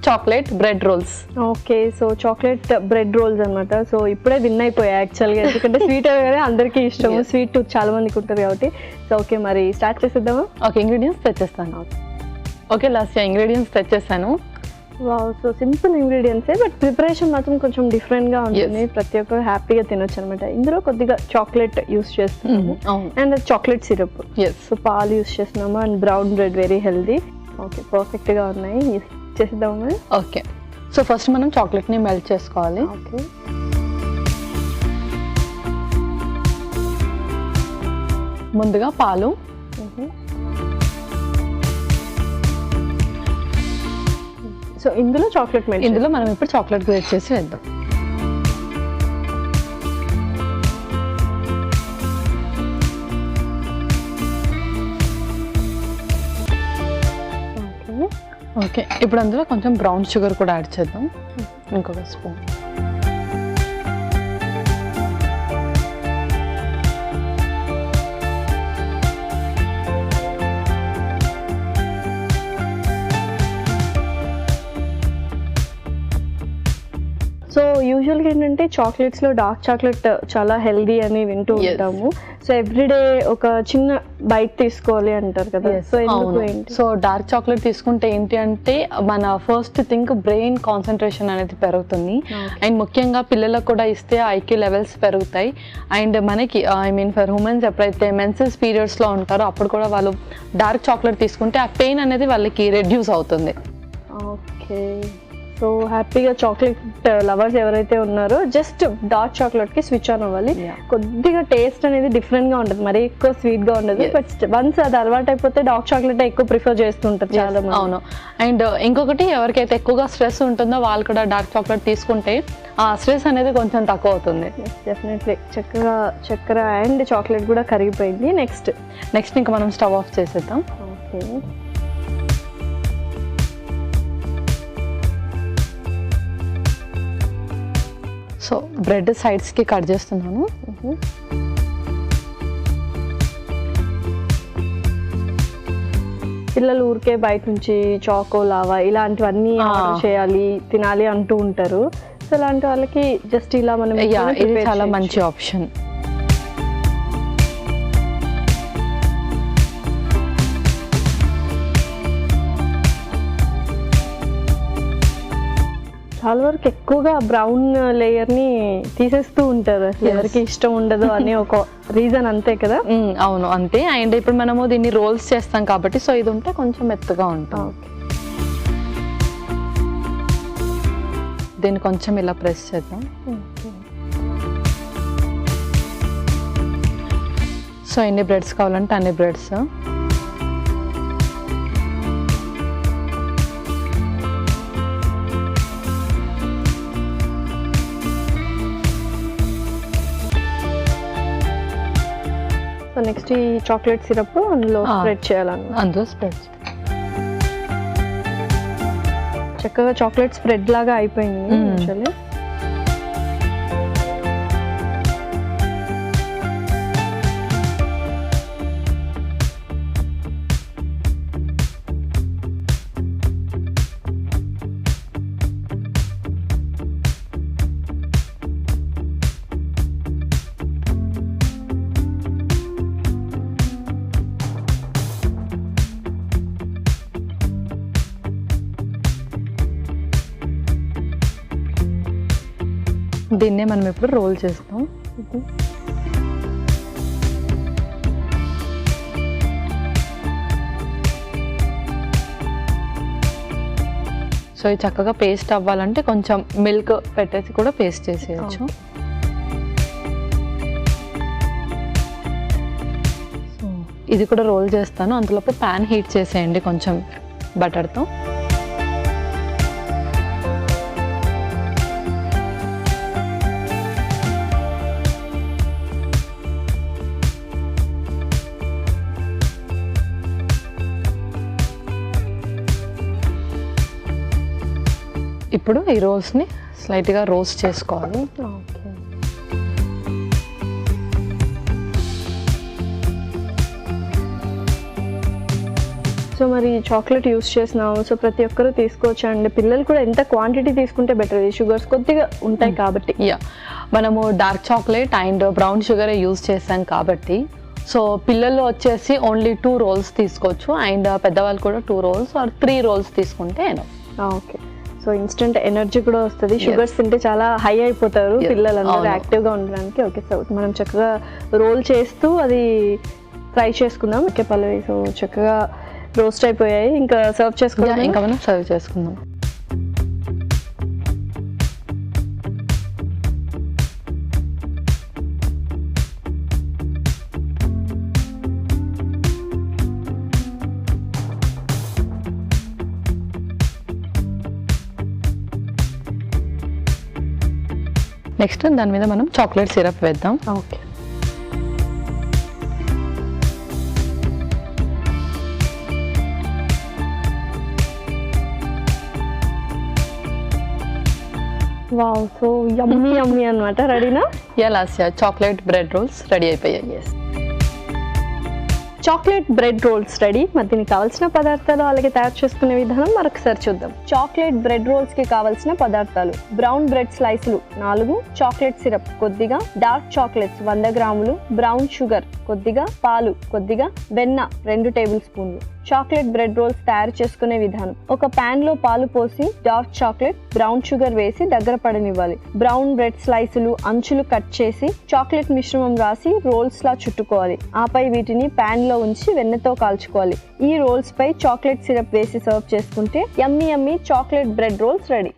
Chocolate bread roles. Okay, so chocolate bread roles అనమాట. So ఇప్పుడే win అయిపోయాయి యాక్చువల్గా, ఎందుకంటే స్వీట్ కదా అందరికీ ఇష్టం, స్వీట్ టూత్ చాలా మందికి ఉంటుంది కాబట్టి. సో ఓకే, మరి స్టార్ట్ చేసేద్దామా? ఓకే, ఇంగ్రీడియంట్స్ తెచ్చేస్తాను. ఓకే, లాస్ట్ ఇంగ్రీడియంట్స్ తెచ్చేస్తాను. వావ్, సో సింపుల్ ఇంగ్రీడియంట్సే, బట్ ప్రిపరేషన్ మాత్రం కొంచెం డిఫరెంట్గా ఉంటుంది. ప్రతి ఒక్కరు హ్యాపీగా తినొచ్చు అనమాట. ఇందులో కొద్దిగా చాక్లెట్ యూస్ చేస్తున్నాము అండ్ చాక్లెట్ సిరప్. సో పాలు యూస్ చేస్తున్నాము and brown bread, very healthy. Okay, పర్ఫెక్ట్గా ఉన్నాయి. చేసేద్దాము. ఓకే, సో ఫస్ట్ మనం చాక్లెట్ని మెల్ట్ చేసుకోవాలి. ఓకే, ముందుగా పాలు, సో ఇందులో చాక్లెట్ మెల్ట్, ఇందులో మనం ఇప్పుడు చాక్లెట్ గ్రేట్ చేసి వేద్దాం. ఓకే, ఇప్పుడు అందులో కొంచెం బ్రౌన్ షుగర్ కూడా యాడ్ చేద్దాం, ఇంకొక స్పూన్. సో యూజువల్గా ఏంటంటే చాక్లెట్స్లో డార్క్ చాక్లెట్ చాలా హెల్దీ అని వింటూ ఉంటాము. సో ఎవ్రీడే ఒక చిన్న బైట్ తీసుకోవాలి అంటారు కదా. సో ఎందుకు ఏంటి? సో డార్క్ చాక్లెట్ తీసుకుంటే ఏంటి అంటే మన ఫస్ట్ థింక్ బ్రెయిన్ కాన్సన్ట్రేషన్ అనేది పెరుగుతుంది. అండ్ ముఖ్యంగా పిల్లలకు కూడా ఇస్తే ఐక్యూ లెవెల్స్ పెరుగుతాయి. అండ్ మనకి ఐ మీన్ ఫర్ ఉమెన్స్ ఎప్పుడైతే మెన్సెస్ పీరియడ్స్లో ఉంటారో అప్పుడు కూడా వాళ్ళు డార్క్ చాక్లెట్ తీసుకుంటే ఆ పెయిన్ అనేది వాళ్ళకి రెడ్యూస్ అవుతుంది. ఓకే, సో హ్యాపీగా చాక్లెట్ లవర్స్ ఎవరైతే ఉన్నారో జస్ట్ డార్క్ చాక్లెట్కి స్విచ్ ఆన్ అవ్వాలి. కొద్దిగా టేస్ట్ అనేది డిఫరెంట్గా ఉంటుంది, మరీ ఎక్కువ స్వీట్గా ఉండదు. బట్ వన్స్ అది అలవాటు అయిపోతే డార్క్ చాక్లెట్ ఎక్కువ ప్రిఫర్ చేస్తుంటారు చాలా మంది. అవును, అండ్ ఇంకొకటి ఎవరికైతే ఎక్కువగా స్ట్రెస్ ఉంటుందో వాళ్ళు కూడా డార్క్ చాక్లెట్ తీసుకుంటే ఆ స్ట్రెస్ అనేది కొంచెం తక్కువ అవుతుంది. డెఫినెట్లీ చక్కగా చక్కెర అండ్ చాక్లెట్ కూడా కరిగిపోయింది. నెక్స్ట్ ఇంకా మనం స్టవ్ ఆఫ్ చేసేద్దాం. ఓకే, సో బ్రెడ్ సైడ్స్కి కట్ చేస్తున్నాను. పిల్లలు ఊరికే బయట నుంచి చాకో, లావా ఇలాంటివన్నీ చేయాలి, తినాలి అంటూ ఉంటారు. సో ఇలాంటి వాళ్ళకి జస్ట్ ఇలా మనం ఇది చాలా మంచి ఆప్షన్. చాలా వరకు ఎక్కువగా బ్రౌన్ లేయర్ని తీసేస్తూ ఉంటారు, అసలు ఎవరికి ఇష్టం ఉండదు అని ఒక రీజన్, అంతే కదా? అవును, అంతే. అండ్ ఇప్పుడు మనము దీన్ని రోల్స్ చేస్తాం కాబట్టి సో ఇది ఉంటే కొంచెం మెత్తగా ఉంటుంది. దీన్ని కొంచెం ఇలా ప్రెస్ చేద్దాం. సో ఎన్ని బ్రెడ్స్ కావాలంటే అన్ని బ్రెడ్స్. నెక్స్ట్ ఈ చాక్లెట్ సిరప్ అందులో స్ప్రెడ్ చేయాలన్నమాట. అందులో స్ప్రెడ్ చక్కగా చాక్లెట్ స్ప్రెడ్ లాగా అయిపోయింది. యాక్చువల్లీ దీన్నే మనం ఇప్పుడు రోల్ చేస్తాం. సో ఇది చక్కగా పేస్ట్ అవ్వాలంటే కొంచెం మిల్క్ పెట్టేసి కూడా పేస్ట్ చేసేయచ్చు. సో ఇది కూడా రోల్ చేస్తాను. అంతలోపు ప్యాన్ హీట్ చేసేయండి కొంచెం బటర్తో. ఇప్పుడు ఈ రోల్స్ని స్లైట్గా రోస్ట్ చేసుకోవాలి. సో సో మరి చాక్లెట్ యూస్ చేసినాము, సో ప్రతి ఒక్కరు తీసుకోవచ్చు అండి. పిల్లలు కూడా ఎంత క్వాంటిటీ తీసుకుంటే బెటర్, షుగర్స్ కొద్దిగా ఉంటాయి కాబట్టి. మనము dark chocolate and brown sugar use చేసాం కాబట్టి సో పిల్లలు వచ్చేసి ఓన్లీ 2 రోల్స్ తీసుకోవచ్చు అండ్ పెద్దవాళ్ళు కూడా 2 రోల్స్ ఆర్ 3 రోల్స్ తీసుకుంటే ఓకే. సో ఇన్స్టెంట్ ఎనర్జీ కూడా వస్తుంది. షుగర్స్ తింటే చాలా హై అయిపోతారు పిల్లలందరూ యాక్టివ్గా ఉండడానికి. ఓకే, సో మనం చక్కగా రోల్ చేస్తూ అది ఫ్రై చేసుకుందాం. ఓకే పల్లవి, సో చక్కగా రోస్ట్ అయిపోయాయి, ఇంకా సర్వ్ చేసుకుందాం. ఇంకా మనం సర్వ్ చేసుకుందాం. నెక్స్ట్ దాని మీద మనం చాక్లెట్ సిరప్ వేద్దాం. Okay, wow, so yummy yummy అన్నమాట. రెడీనా? Lasya chocolate bread rolls ready అయిపోయాయి. Chocolate bread rolls ready. మరి దీనికి కావాల్సిన పదార్థాలు అలాగే తయారు చేసుకునే విధానం మరొకసారి చూద్దాం. చాక్లెట్ బ్రెడ్ రోల్స్ కి కావాల్సిన పదార్థాలు: బ్రౌన్ బ్రెడ్ స్లైసులు 4, చాక్లెట్ సిరప్ కొద్దిగా, డార్క్ చాక్లెట్స్ 100 గ్రాములు, బ్రౌన్ షుగర్ కొద్దిగా, పాలు కొద్దిగా, వెన్న 2 టేబుల్ స్పూన్లు. చాక్లెట్ బ్రెడ్ రోల్స్ తయారు చేసుకునే విధానం: ఒక పాన్ లో పాలు పోసి డార్క్ చాక్లెట్, బ్రౌన్ షుగర్ వేసి దగ్గర పడనివ్వాలి. బ్రౌన్ బ్రెడ్ స్లైసులు అంచులు కట్ చేసి చాక్లెట్ మిశ్రమం రాసి రోల్స్ లా చుట్టుకోవాలి. ఆపై వీటిని పాన్ లో ఉంచి వెన్నతో కాల్చుకోవాలి. ఈ రోల్స్ పై చాక్లెట్ సిరప్ వేసి సర్వ్ చేసుకుంటే yummy yummy chocolate bread rolls ready.